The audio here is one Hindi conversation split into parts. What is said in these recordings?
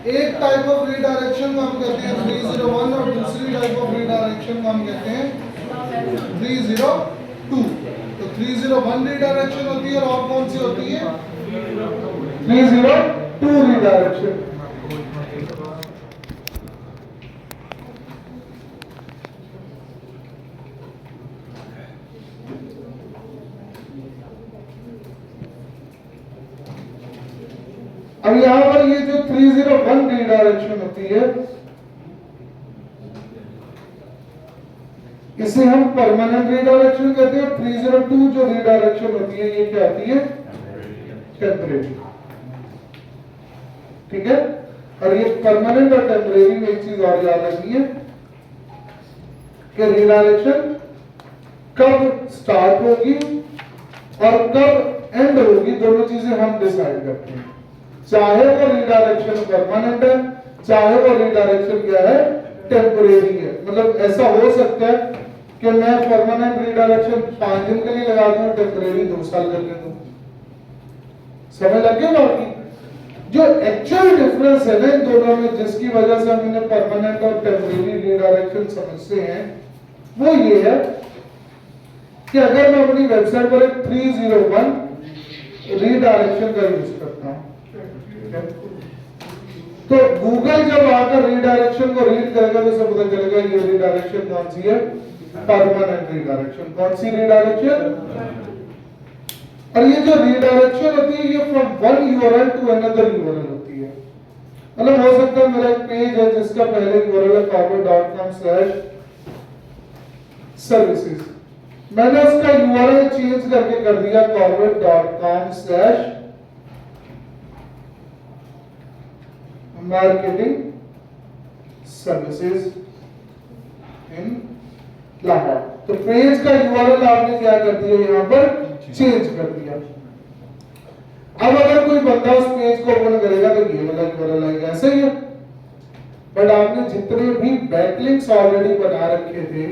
एक टाइप ऑफ रीडायरेक्शन को हम कहते हैं 301 और दूसरी टाइप ऑफ रीडायरेक्शन को हम कहते हैं 302। तो 301 रीडायरेक्शन होती है और कौन सी होती है 302 रीडायरेक्शन। अब यहां पर ये जो 301 रीडायरेक्शन होती है इसे हम परमानेंट रीडायरेक्शन कहते हैं। 302 जो रीडायरेक्शन होती है ये क्या होती है टेम्परेरी। ठीक है, और ये परमानेंट और टेम्परेरी में एक चीज और याद रखनी है कि रीडायरेक्शन कब स्टार्ट होगी और कब एंड होगी, दोनों चीजें हम डिसाइड करते हैं। चाहे वो रीडायरेक्शन परमानेंट है, चाहे वो रीडायरेक्शन क्या है टेम्परेरी है। मतलब ऐसा हो सकता है कि मैं परमानेंट रीडायरेक्शन 5 दिन के लिए लगा दूं, टेम्परेरी 2 साल करके दूं। समझ लगे बाकी जो एक्चुअल डिफरेंस है ना इन दोनों में, जिसकी वजह से हम इन्हें परमानेंट और टेम्परेरी रीडायरेक्शन समझते हैं, वो ये है कि अगर मैं अपनी वेबसाइट पर एक 301 रीडायरेक्शन का यूज करता हूं तो गूगल जब आकर रीडायरेक्शन को रीड करेगा तो उसे पता चलेगा ये रीडायरेक्शन कौन सी है परमानेंट रीडायरेक्शन। कौन सी रीडायरेक्शन? और ये जो रीडायरेक्शन होती है ये from one URL to another URL होती है। मतलब हो सकता है मेरा एक पेज है जिसका पहले यूआरएल है corporate.com/services, मैंने उसका यूआरएल चेंज करके कर दिया corporate.com/marketing services इन लाहौर। तो पेज का यूआरएल आपने क्या कर दिया यहां पर चेंज कर दिया। अब अगर कोई बंदा उस पेज को ओपन करेगा तो ये वाला यूआरएल आएगा, ऐसे ही है। बट आपने जितने भी बैकलिंक्स ऑलरेडी बना रखे थे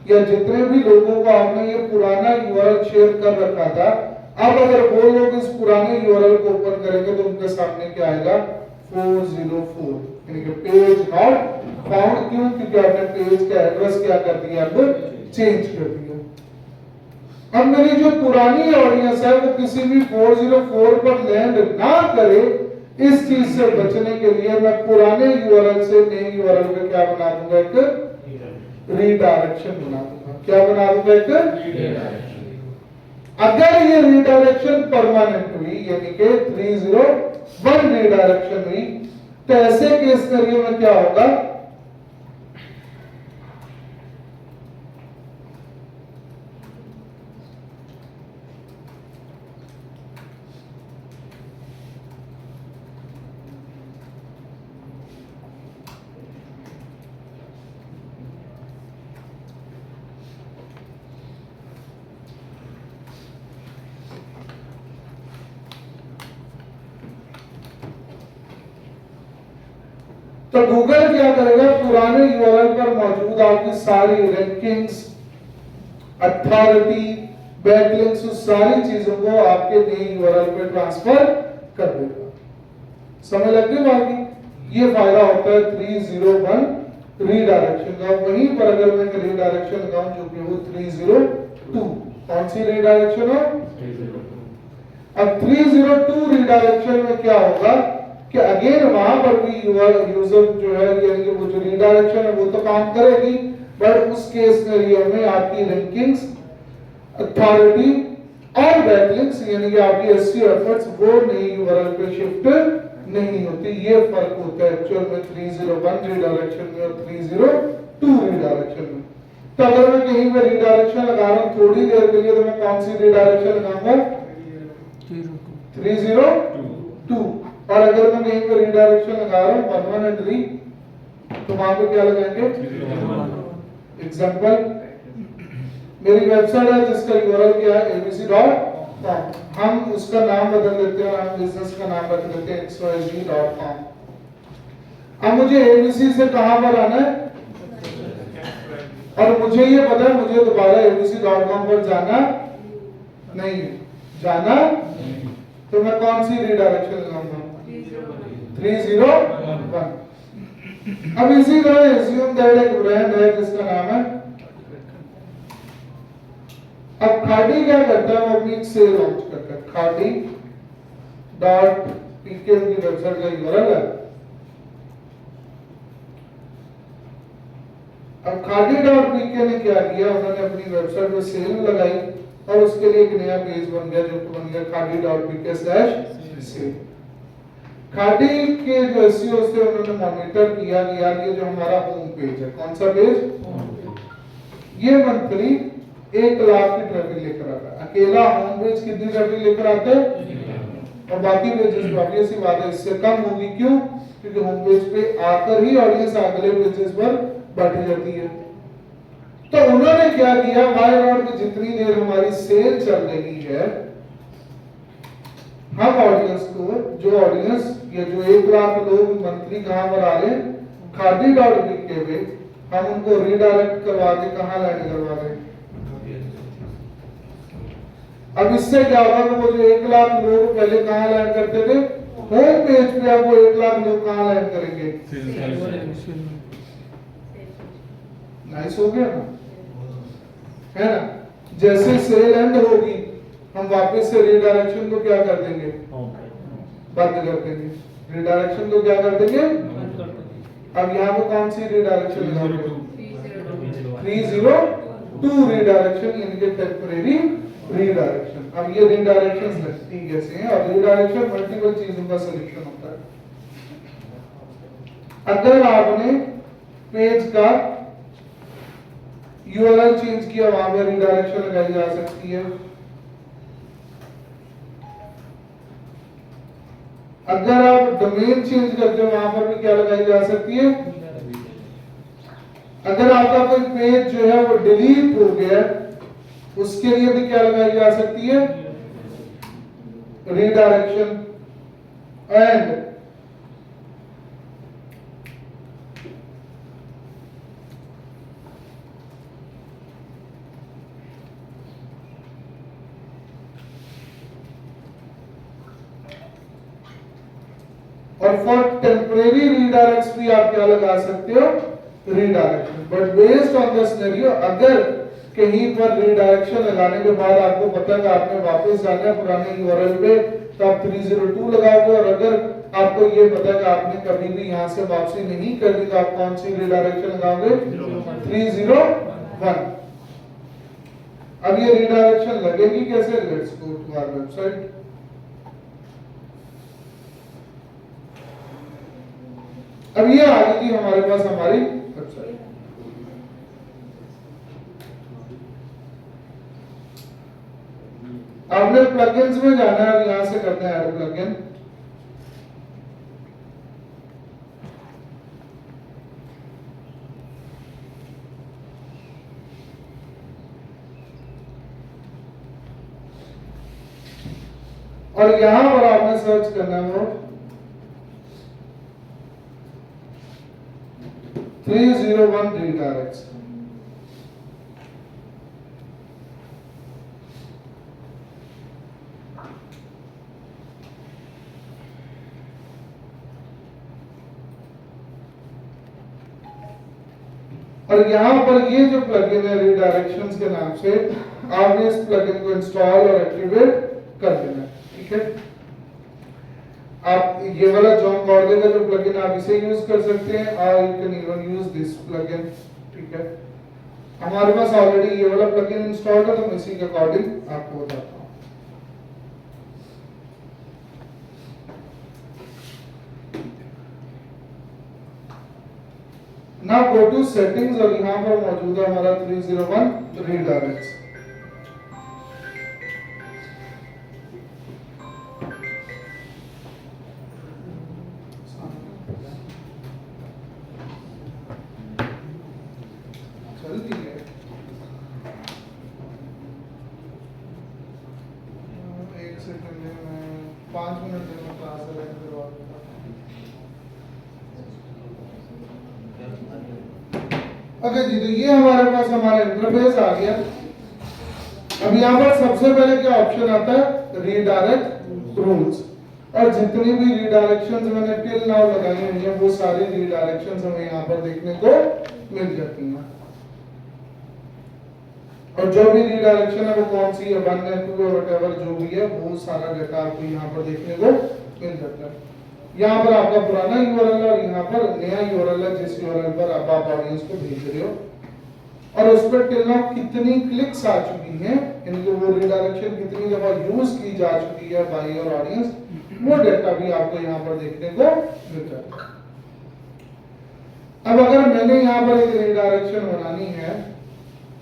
या जितने भी लोगों को आपने ये पुराना यूआरएल शेयर कर रखा था, अब अगर वो लोग इस पुराने यूआरएल को ओपन करेंगे तो उनके सामने क्या आएगा 404, यानी कि पेज नॉट फाउंड। क्यों? क्योंकि आपने पेज का एड्रेस क्या कर दिया, अब चेंज कर दिया। अब मेरी जो पुरानी ऑडियंस है वो किसी भी 404 पर लैंड ना करे, इस चीज से बचने के लिए मैं पुराने यूआरएल से नए यूआरएल पे क्या बना दूंगा, एक रीडायरेक्शन बना दूंगा। क्या बना दूंगा? एक रीडायरेक्शन। अगर ये रीडायरेक्शन परमानेंट हुई यानी कि 301 रीडायरेक्शन हुई तो ऐसे केस सिनेरियो में क्या होगा, तो गूगल क्या करेगा, पुराने यूआरएल पर मौजूद आपकी सारी रैंकिंग्स, अथॉरिटी, बैकलिंक्स, उस सारी चीजों को आपके नए यूआरएल पे ट्रांसफर कर देगा। समझ लग गई बाकी? ये फायदा होता है 301 रीडायरेक्शन का। वहीं पर अगर मैं रीडायरेक्शन लगाऊं जो कि वो 302, कौन सी रीडायरेक्शन है 302। अब 302 रीडायरेक्शन में क्या होगा कि अगेन वहां पर भी यूजर जो है यानी कि वो जो रीडायरेक्शन है वो तो काम करेगी, बट उस केस में आपकी रैंकिंग्स, अथॉरिटी और बैकलिंक्स यानी कि आपकी एसईओ एफर्ट्स वो नई यूआरएल पे शिफ्ट नहीं होती। ये फर्क होता है एक्चुअल में 301 रीडायरेक्शन में और 302 रीडायरेक्शन में। तो अगर मैं कहीं पे रीडायरेक्शन लगा रहा हूं थोड़ी देर के लिए तो मैं कौन सी रीडायरेक्शन लगाऊंगा 302। और अगर मैं कहीं पे रीडायरेक्शन लगा रहा हूं 113 तो वहां पे क्या लगाएंगे एग्जांपल मेरी वेबसाइट है जिसका यूआरएल क्या है abc.com, हम उसका नाम बदल देते हैं, हम बिजनेस का नाम बदल देते हैं xyz.com। अब मुझे abc से कहां पर आना है और मुझे ये पता है मुझे दोबारा abc.com पर जाना नहीं है, जाना तो मैं कौन सी रीडायरेक्शन लगाऊंगा 301। अब इसी तरह एज्यूम दैट एक ब्रांड है जिसका नाम है, अब खाड़ी क्या करता है, वो अपनी एक सेल लॉन्च करता है, खाड़ी डॉट पीके की वेबसाइट का यूआरएल है। अब खाड़ी डॉट पीके ने क्या किया, उन्होंने अपनी वेबसाइट पे सेल लगाई और उसके लिए एक नया पेज बन गया जो बन गया खाड़ी डॉट पीके स्लैश सेल। खाड़ी के जो एसईओ थे उन्होंने मॉनिटर किया कि यार ये जो हमारा होम पेज है, कौन सा पेज, ये मंथली 1 लाख की ट्रैफिक लेकर आता है। अकेला होम पेज कितनी ट्रैफिक लेकर आता है, और बाकी पेजेस ऑब्वियस सी बात है इससे कम होगी। क्यों? क्योंकि होम पेज पे आकर ही ऑडियंस अगले पेजेस पर बैठी जाती है। तो उन्होंने क्या किया, वाई नॉट की जितनी देर हमारी सेल चल रही है, हम ऑडियंस को, जो ऑडियंस ये जो 1 लाख लोग मंथली कहां पर आ रहे हैं, खादी डॉट पीके पे, हम उनको रीडायरेक्ट करवा के कहां लैंड करवा रहे हैं। अब इससे क्या होगा कि वो जो 1 लाख लोग पहले कहां लैंड करते थे, होम पेज पे, अब वो 1 लाख लोग कहां लैंड करेंगे, नाइस हो गया ना, है ना। जैसे सेल एंड होगी हम वापस से रीडायरेक्शन को क्या कर देंगे, बंद कर देंगे, रीडायरेक्शन को क्या कर देंगे। अब यहाँ पे कौन सी रीडायरेक्शन लगाओगे, 302 रीडायरेक्शन, इनके टेम्परेरी रीडायरेक्शन। अब ये रीडायरेक्शंस लगती कैसे हैं, और रीडायरेक्शन मल्टीपल चीजों का सॉल्यूशन होता है। अगर आपने पेज का यूआरएल चेंज किया, वहां पर रीडायरेक्शन लगाई जा सकती है। अगर आप डोमेन चेंज करते हो, वहां पर भी क्या लगाई जा सकती है। अगर आपका कोई पेज जो है वो डिलीट हो गया, उसके लिए भी क्या लगाई जा सकती है, रीडायरेक्शन। एंड और फॉर टेम्परेरी रीडायरेक्ट्स भी आप क्या लगा सकते हो, redirection. But based on the scenario, अगर कहीं पर रीडायरेक्शन लगाने के बाद आपको पता है कि आपने वापस जाना है पुराने यूआरएल पे, तो आप 302 लगाओगे। और अगर आपको ये पता है कि आपने कभी भी यहां से वापसी नहीं करनी, तो आप कौन सी रीडायरेक्शन लगाओगे, 301। अब ये रीडायरेक्शन लगेगी कैसे, let's go to our website. अब ये आ गई थी हमारे पास हमारी वेबसाइट। आपने प्लगइन्स में जाना है और यहां से करते हैं ऐड प्लगइन। और यहां पर आपने सर्च करना है वो 301 redirects। और यहां पर ये जो प्लगइन है रीडायरेक्शंस के नाम से, आपने इस प्लगइन को इंस्टॉल और एक्टिवेट कर देना, ठीक है। आप ये वाला जॉन गॉर्डन का जो प्लगइन आप इसे यूज कर सकते हैं, और you can even use this plugin, ठीक है। हमारे पास ऑलरेडी ये वाला प्लगइन इंस्टॉल्ड है, तो मैं इसी के अकॉर्डिंग आपको बताता हूं। Now go to settings और यहाँ पर मौजूद है हमारा 301 redirects। चलती है 1 सेकंड में 5 मिनट में क्लास अरेंज करवा दूंगा। ओके जी, तो ये हमारे पास हमारा इंटरफेस आ गया। अब यहाँ पर सबसे पहले क्या ऑप्शन आता है, रीडायरेक्ट रूल्स। और जितनी भी रीडायरेक्शंस मैंने टिल नाउ लगाई हुई हैं वो सारी रीडायरेक्शंस हमें यहाँ पर देखने को मिल जाती हैं। और जो भी रीडायरेक्शन है वो कौन सी है, 1 है 2 है व्हाटएवर जो भी है वो सारा डेटा आपको यहाँ पर देखने को मिल जाता है। यहाँ पर आपका पुराना यूआरएल है और यहाँ पर नया यूआरएल है जिस यूआरएल पर आप ऑडियंस को भेज रहे हो, और उस पर टिल नाउ कितनी क्लिक्स आ चुकी हैं, यानी वो रीडायरेक्शन कितनी दफा यूज की जा चुकी है बाय योर ऑडियंस, वो डेटा भी आपको यहाँ पर देखने को मिल जाता है। अब अगर मैंने यहाँ पर एक रीडायरेक्शन बनानी है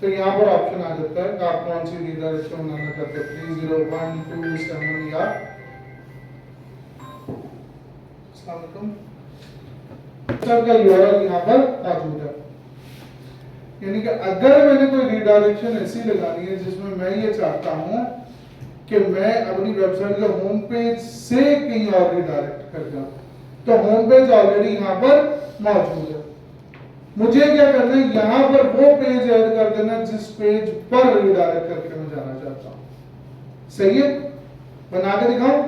तो यहाँ पर ऑप्शन आ जाता है कि आप कौन सी रीडायरेक्शन बनाना चाहते हैं, 30127 या का यूआरएल यहाँ पर मौजूद है। यानी कि अगर मैंने कोई रीडायरेक्शन ऐसी लगानी है जिसमें मैं ये चाहता हूं कि मैं अपनी वेबसाइट के होम पेज से कहीं और रीडायरेक्ट कर जाऊं, तो होम पेज ऑलरेडी यहाँ पर मौजूद है। मुझे क्या करना है, यहाँ पर वो पेज ऐड कर देना जिस पेज पर रीडायरेक्ट करके मैं जाना चाहता हूं। सही है, बना के दिखाऊं?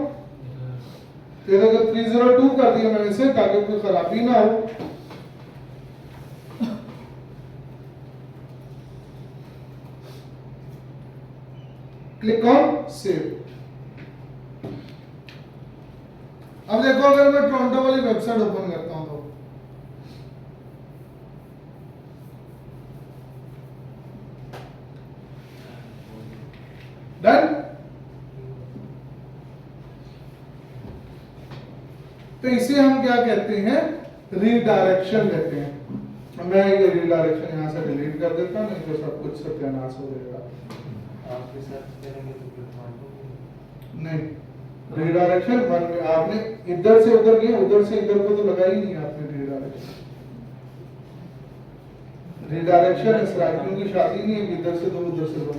तो 302 कर दिया मैंने इसे ताकि कोई खराबी ना हो। Click on save. अब देखो अगर मैं टोरंटो वाली वेबसाइट ओपन करता हूं तो डन। तो इसे हम क्या कहते हैं, रीडायरेक्शन कहते हैं। मैं ये रीडायरेक्शन यहां से डिलीट कर देता हूं, नहीं तो सब कुछ सत्यानाश हो जाएगा। आपके साथ करेंगे तो नहीं, रीडायरेक्शन वन में आपने इधर से उधर गया, उधर से इधर को तो लगा ही नहीं आपने रीडायरेक्शन। रीडायरेक्शन इस राइटिंग की शादी नहीं है, इधर से दो उधर से दो।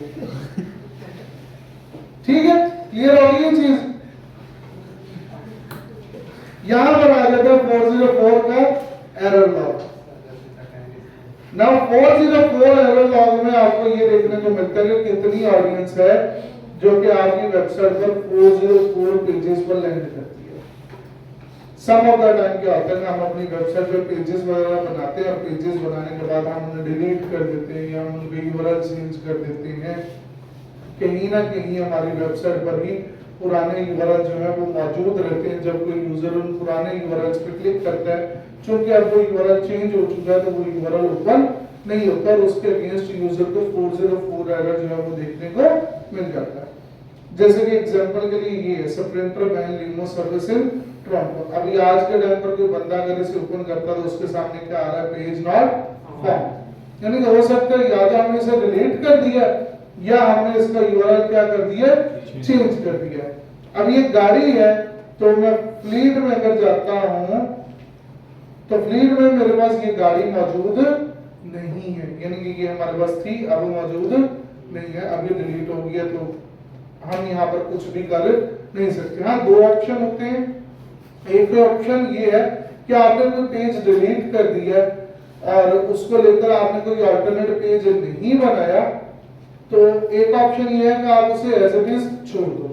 ठीक है, क्लियर होगी ये चीज। यहां पर आ जाता है 404 का error log. Now 404 error log में आपको ये देखने को मिलता है कि कितनी ऑडियंस है जो कि आपकी वेबसाइट पर 404 पेजेस पर लैंड करती है। सम ऑफ द टाइम क्या होता है कि हम अपनी वेबसाइट पर पेजेस वगैरह बनाते हैं और पेजेस बनाने के बाद हम उन्हें डिलीट कर देते हैं या उनके यूआरएल चेंज कर देते हैं। कहीं ना कहीं हमारी वेबसाइट पर ही पुराने यूआरएल जो है वो मौजूद रहते हैं। जब कोई यूजर उन पुराने यूआरएल्स पे क्लिक करता है, चूंकि अब वो यूआरएल चेंज हो चुका है तो वो यूआरएल ओपन नहीं होता और उसके अगेंस्ट यूजर को 404 एरर जो है वो देखने को मिल जाता है। जैसे कि एग्जांपल के लिए ये sprinter van limo service in Toronto. अभी आज के टाइम पर कोई बंदा अगर इसे ओपन करता है तो उसके सामने क्या आ रहा है, पेज नॉट फाउंड। यानी कि हो सकता है या तो हमने इसे डिलीट कर दिया या हमने इसका यूआरएल क्या कर दिया, चेंज कर दिया। अब ये गाड़ी है तो मैं फ्लीट में अगर जाता हूं तो फ्लीट में मेरे पास ये गाड़ी मौजूद नहीं है, यानी कि ये हमारे पास थी अब मौजूद नहीं है, अभी डिलीट हो गया तो हम यहाँ पर कुछ भी कर नहीं सकते। हाँ, दो ऑप्शन होते हैं। एक ऑप्शन ये है कि आपने कोई पेज डिलीट कर दिया और उसको लेकर आपने कोई अल्टरनेट पेज नहीं बनाया, तो एक ऑप्शन ये है कि आप उसे एज इट इज छोड़ दो।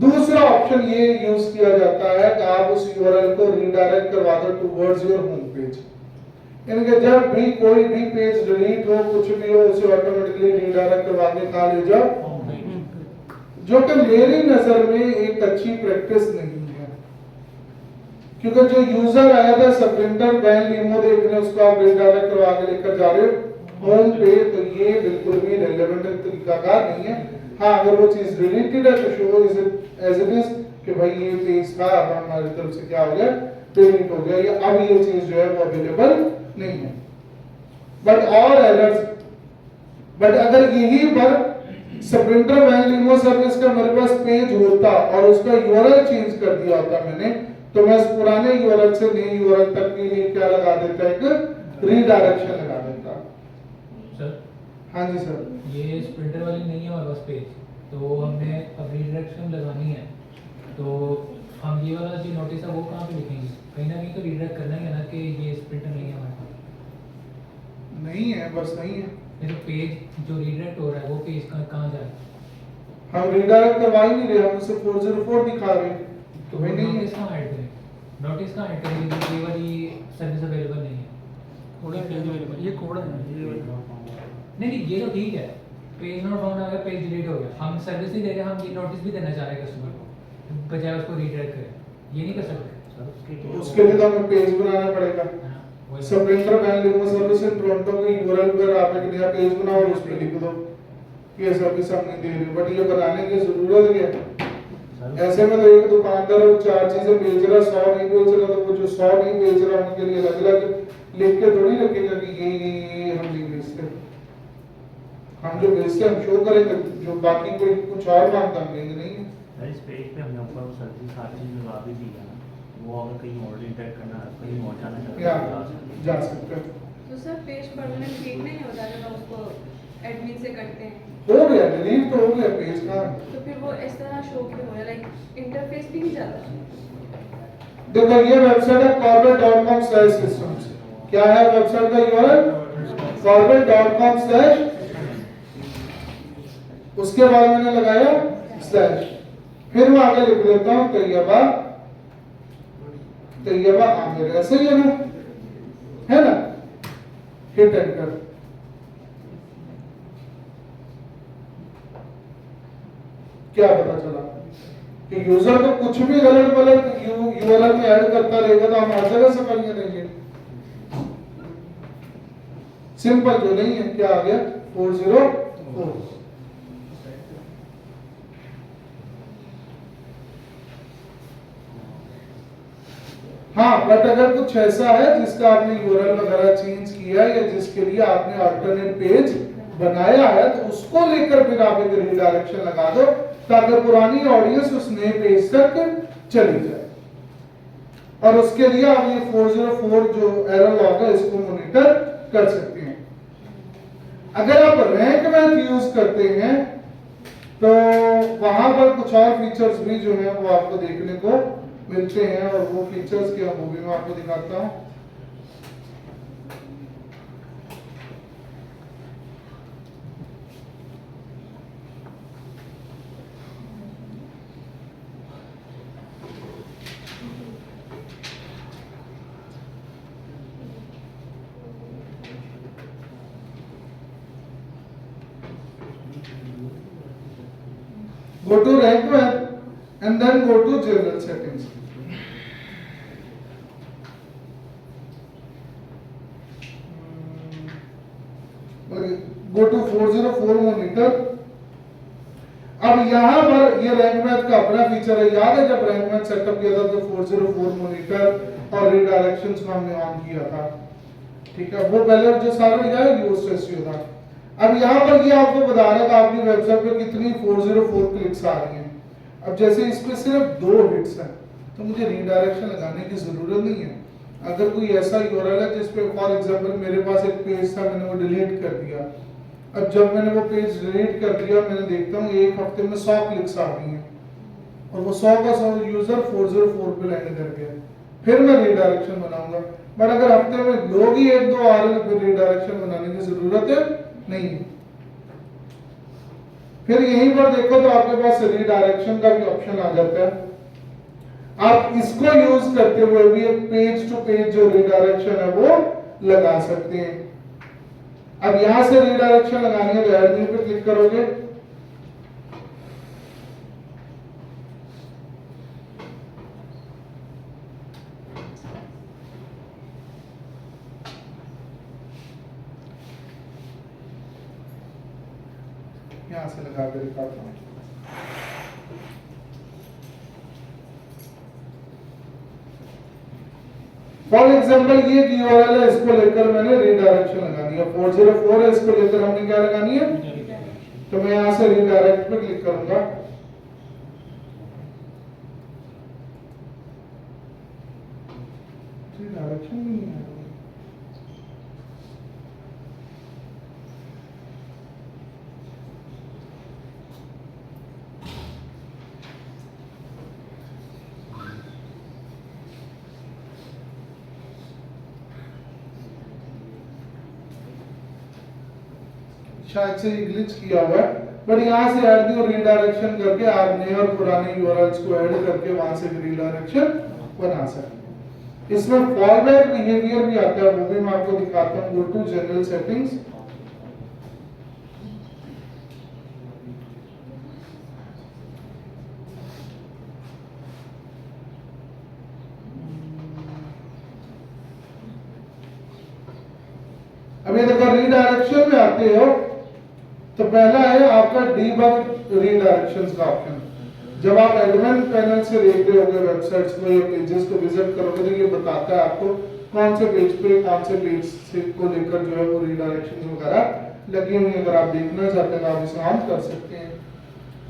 दूसरा ऑप्शन ये यूज किया जाता है कि आप उस यूआरएल को रीडायरेक्ट करवा दो टुवर्ड्स योर होम पेज। यानी कि जब भी कोई भी पेज डिलीट हो, कुछ भी हो, उसे ऑटोमेटिकली रीडायरेक्ट करवा के कहां ले जाओ, जो कि मेरी नजर में एक अच्छी प्रैक्टिस नहीं है। क्योंकि जो यूजर आया था स्प्रिंटर वैन लिमो देखने, उसको आप रीडायरेक्ट करवा के लेकर जा रहे हो होम पे, तो ये बिल्कुल भी रेलेवेंट तरीकाकार नहीं है। हाँ, अगर वो चीज डिलीटेड है तो show is as it is कि भाई ये पेज था, अब हमारी तरफ से क्या हो गया, डिलीट हो गया, या अब ये चीज जो है वो अवेलेबल नहीं है। बट और एरर्स, बट अगर यही पर स्प्रिंटर वैन लिमो सर्विस का मेरे पास पेज होता और उसका यूआरएल चेंज कर दिया होता मैंने, तो मैं इस पुराने यूआरएल से नए यूआरएल तक के लिए क्या लगा देता है, एक रीडायरेक्शन लगा देता। सर, हाँ जी सर। ये स्प्रिंटर वाली नहीं है हमारे पास पेज, तो हमने अब रीडायरेक्शन लगानी है, तो हम ये वाला जो नोटिस है वो कहाँ पे लिखेंगे? कहीं ना कहीं तो रीडायरेक्ट करना ही है ना कि ये स्प्रिंटर नहीं है हमारे पास। नहीं है, बस नहीं है। मेरे पेज जो रीडायरेक्ट हो रहा है वो पेज कहाँ जाए? हम रीडायरेक्ट करवा ही नहीं रहे, हम उसे 404 दिखा रहे हैं। तो वही नहीं है। नोटिस कहाँ ऐड करें? नोटिस कहाँ ऐड करेंगे कि ये वाली सर्विस अवेलेबल नहीं है? कोड है पेज अवेलेबल, ये कोड है ये नहीं नहीं, ये तो ठीक है, पेज नॉट फाउंड आ गया, पेज डिलीट हो गया, हम सर्विस नहीं दे रहे, हम ये नोटिस भी देना चाह रहे हैं कस्टमर को, बजाय उसको रीडायरेक्ट करें, ये नहीं कर सकते? तो उसके लिए तो हमें पेज बनाना पड़ेगा। हाँ, वही। Sprinter van limo service in Toronto की यूआरएल पर आप एक नया पेज बनाओ और उस पे लिख दो कि ये सर्विस हम नहीं दे रहे, बट ये बनाने की जरूरत क्या है? ऐसे में तो एक दुकानदार वो 4 चीजें बेच रहा, 100 नहीं बेच रहा, तो वो जो 100 नहीं बेच रहा उनके लिए अलग अलग लिख के थोड़ी रखेगा कि ये हम नहीं बेचते। हम जो बेचते हैं हम शो करेंगे, जो बाकी कोई कुछ और मांगता हम लेंगे नहीं है। सर इस पेज पे हमने ऊपर वो सर्विस हर चीज़ लगा भी दी है ना, वो अगर कहीं और इंटर करना है, कहीं और जाना चाहते या हैं तो जा सकते हैं। तो सर पेज परमानेंट ठीक नहीं होता जब हम उसको एडमिन से करते हैं, हो गया डिलीट तो हो गया पेज का। तो फिर वो इस तरह शो क्यों हो रहा है, लाइक इंटरफेस भी नहीं जाता? देखो ये वेबसाइट है corbett.com/systems। क्या है वेबसाइट का यूआरएल? corbett.com/, उसके बाद मैंने लगाया स्लैश, फिर मैं आगे लिख देता हूं तैयबा आमिर, ऐसे ही है ना, हिट एंटर। क्या पता चला कि यूजर तो कुछ भी गलत गलत यूआरएल में ऐड करता रहेगा तो हम हर जगह सफाइयां देंगे। सिंपल जो नहीं है, क्या आ गया 404। हाँ, बट अगर कुछ ऐसा है जिसका आपने यूआरएल वगैरह चेंज किया है या जिसके लिए आपने अल्टरनेट पेज बनाया है, तो उसको लेकर फिर आप एक रीडायरेक्शन लगा दो ताकि पुरानी ऑडियंस उस नए पेज तक चली जाए। और उसके लिए आप ये 404 जो एरर लॉग है इसको मॉनिटर कर सकते हैं। अगर आप रैंक मैथ यूज करते हैं तो वहां पर कुछ और फीचर्स भी जो है वो आपको देखने को मिलते हैं, और वो फीचर्स क्या वो भी मैं आपको दिखाता हूं। Go to rank math and then go to general settings. Go to 404 monitor. अब यहाँ पर ये रैंक मैथ का अपना फीचर है। याद है जब रैंक मैथ सेटअप किया था तो 404 मॉनिटर और रीडायरेक्शंस को हमने ऑन किया था, ठीक है। वो पहले जो सारा लिखा है यूज रेशियो था। अब यहाँ पर ये आपको बता रहा है कि आपकी वेबसाइट पे कितनी 404 क्लिक्स आ रही हैं। अब जैसे इस पे सिर्फ 2 हिट्स हैं तो मुझे रीडायरेक्शन लगाने की जरूरत नहीं है। अगर कोई ऐसा यूआरएल है जिस पे फॉर एग्जांपल मेरे पास एक पेज था, मैंने वो डिलीट कर दिया। अब जब मैंने वो पेज डिलीट कर दिया, मैंने देखता हूँ एक हफ्ते में 100 क्लिक्स आ रही हैं और वो 100 का 100 यूजर 404 पे लैंड कर गया, फिर मैं रीडायरेक्शन बनाऊंगा। बट अगर हफ्ते में लोग ही 1-2 आ रहे हैं फिर रीडायरेक्शन बनाने की जरूरत है नहीं है। फिर यहीं पर देखो तो आपके पास रीडायरेक्शन का भी ऑप्शन आ जाता है। आप इसको यूज करते हुए भी एक पेज टू पेज जो रीडायरेक्शन है वो लगा सकते हैं। अब यहां से रीडायरेक्शन लगानी है तो एडमिन पे क्लिक करोगे, यहां से लगा के दिखाता हूं। फॉर एग्जाम्पल ये यूआरएल है, इसको लेकर मैंने रीडायरेक्शन लगानी है। 404 है, इसको लेकर हमने क्या लगानी है, तो मैं यहां से रीडायरेक्ट पे क्लिक करूंगा। रीडायरेक्शन नहीं है, शायद से ग्लिच किया हुआ है। बट यहाँ से ऐड दी रीडायरेक्शन करके आप नए और पुराने यूआरएल्स को ऐड करके वहां से रीडायरेक्शन बना सकते हैं। इसमें फॉलबैक बिहेवियर भी आता है, वो भी मैं आपको दिखाता हूँ। गो टू जनरल सेटिंग्स, अभी देखो रीडायरेक्शन में आते हो तो पहला है आपका डीबग रीडायरेक्शंस का ऑप्शन। जब आप एडमिन पैनल से देख रहे होगे वेबसाइट्स को या पेजेस को विजिट करोगे तो ये बताता है आपको कौन से पेज पे कौन से पेज से को लेकर जो है वो रीडायरेक्शन वगैरह लगी हुई है। अगर आप देखना चाहते हैं आप इसे ऑन कर सकते हैं,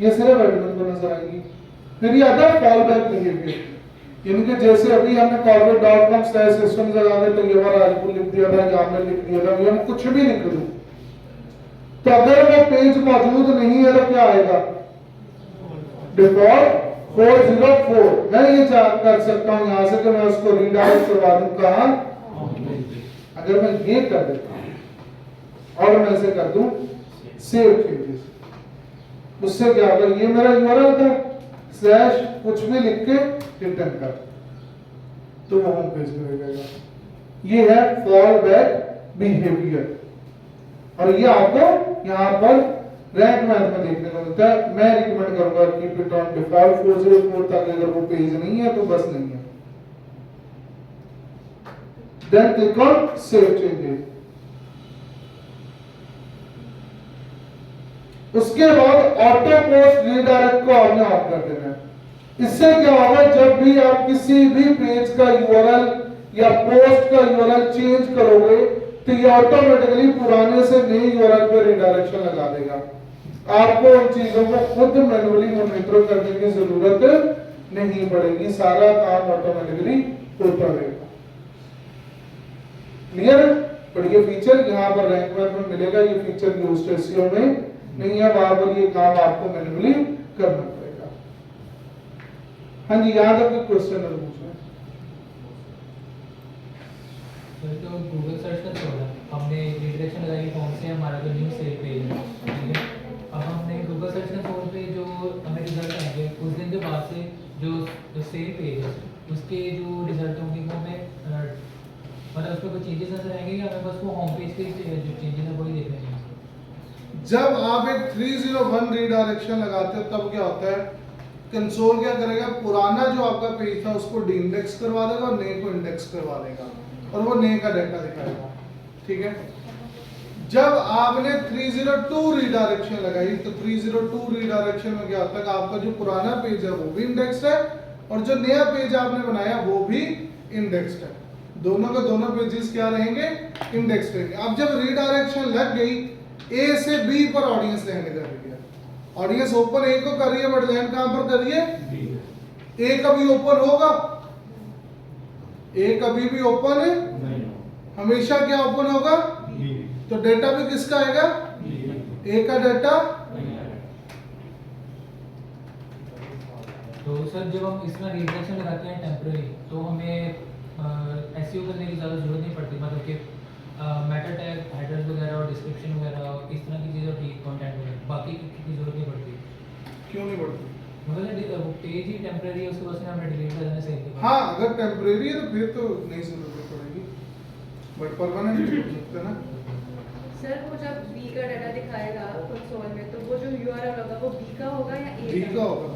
ये सिर्फ एडमिन को नजर आएगी। फिर ये आता है फॉल बैक बिहेवियर, इनके जैसे अभी हमने corporate.com/systems लगाने तो ये बार राजपुर लिख दिया था, यहाँ में लिख दिया था, ये हम कुछ भी लिख दूं तो अगर वो पेज मौजूद नहीं है तो क्या आएगा? डिफॉल्ट 404। मैं ये कर सकता हूं यहां से कि मैं उसको रीडायरेक्ट करवा दूं कहां? अगर मैं ये कर देता हूं और मैं इसे कर दूं सेव चेंजेस, उससे क्या होगा? ये मेरा यूआरएल था स्लैश कुछ भी लिख के रिटर्न कर तो वो होम पेज में रहेगा। ये है फॉल बैक बिहेवियर और ये आपको यहाँ पर रैंक मैथ में देखने को मिलता है। मैं रिकमेंड करूंगा कीप इट ऑन डिफॉल्ट 404 ताकि अगर वो पेज नहीं है तो बस नहीं है। Then click on save changes. उसके बाद ऑटो पोस्ट रीडायरेक्ट को आपने ऑफ कर देना है। इससे क्या होगा? जब भी आप किसी भी पेज का यूआरएल या पोस्ट का यूआरएल चेंज करोगे तो ये ऑटोमेटिकली पुराने से नए यूआरएल पे रीडायरेक्शन लगा देगा। आपको उन चीजों को खुद मैन्युअली मॉनिटर करने की जरूरत नहीं पड़ेगी, सारा काम ऑटोमेटिकली होता रहेगा। क्लियर? पर ये फीचर यहाँ पर रैंक मैथ में मिलेगा, ये फीचर यूज्ड एसईओ में नहीं है, वहां पर ये काम आपको मैन्युअली करना पड़ेगा। हाँ जी, यहाँ तक क्वेश्चन है पूछना। तो गूगल सर्च का छोड़ा, हमने रीडायरेक्शन लगाई कौन से हमारा जो न्यू सेल पेज है, ठीक है। अब हमने गूगल सर्च के तौर पे जो हमें रिजल्ट आएंगे उस दिन के बाद से जो सेल पेज है उसके जो रिजल्ट होंगे वो हमें मतलब उस पर कोई चेंजेस नजर आएंगे या हमें बस वो होम पेज के जो चेंजेस है वही देखने हैं? जब आप एक 301 रीडायरेक्शन लगाते हो तब क्या होता है? कंसोल क्या करेगा? पुराना जो आपका पेज था उसको डी इंडेक्स करवा देगा और नए को इंडेक्स करवा देगा और वो नए का डाटा दिखाएगा, ठीक है। जब आपने 302 रीडायरेक्शन लगाई तो 302 रीडायरेक्शन में क्या होता है कि आपका जो पुराना पेज है वो भी इंडेक्स्ड है और जो नया पेज आपने बनाया वो भी इंडेक्स्ड है। दोनों के दोनों पेजेस क्या रहेंगे? इंडेक्स्ड रहेंगे। अब जब रीडायरेक्शन लग गई ए से बी पर ऑडियंस लैंड कर रही है, ऑडियंस ओपन ए को कर रही है बट लैंड कहां पर कर रही है? ए कभी ओपन होगा? ए कभी भी ओपन है नहीं, हमेशा क्या ओपन होगा? तो डेटा भी किसका आएगा? ए का डेटा। तो सर जब हम इसमें रीडायरेक्शन लगाते हैं टेम्परेरी तो हमें एसईओ करने की ज़्यादा जरूरत नहीं पड़ती, मतलब कि मेटा टैग, हेडर्स वगैरह और डिस्क्रिप्शन वगैरह इस तरह की चीज़ें, ठीक कंटेंट वगैरह, बाकी की जरूरत नहीं पड़ती। क्यों नहीं पड़ती? मतलब वो पेज ही टेम्परेरी है, उसके बाद हमने डिलीट कर देना सही। हाँ, अगर टेम्परेरी है तो फिर तो नहीं जरूरत पड़ेगी, बट परमानेंट नहीं हो सकता ना। सर वो जब बी का डाटा दिखाएगा कंसोल में तो वो जो यूआरएल होगा वो बी का होगा या ए बी का होगा?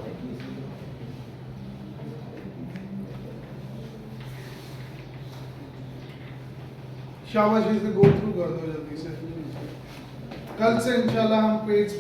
शाबाश, इसे गो थ्रू कर दो जल्दी से। कल से इंशाल्लाह हम पेज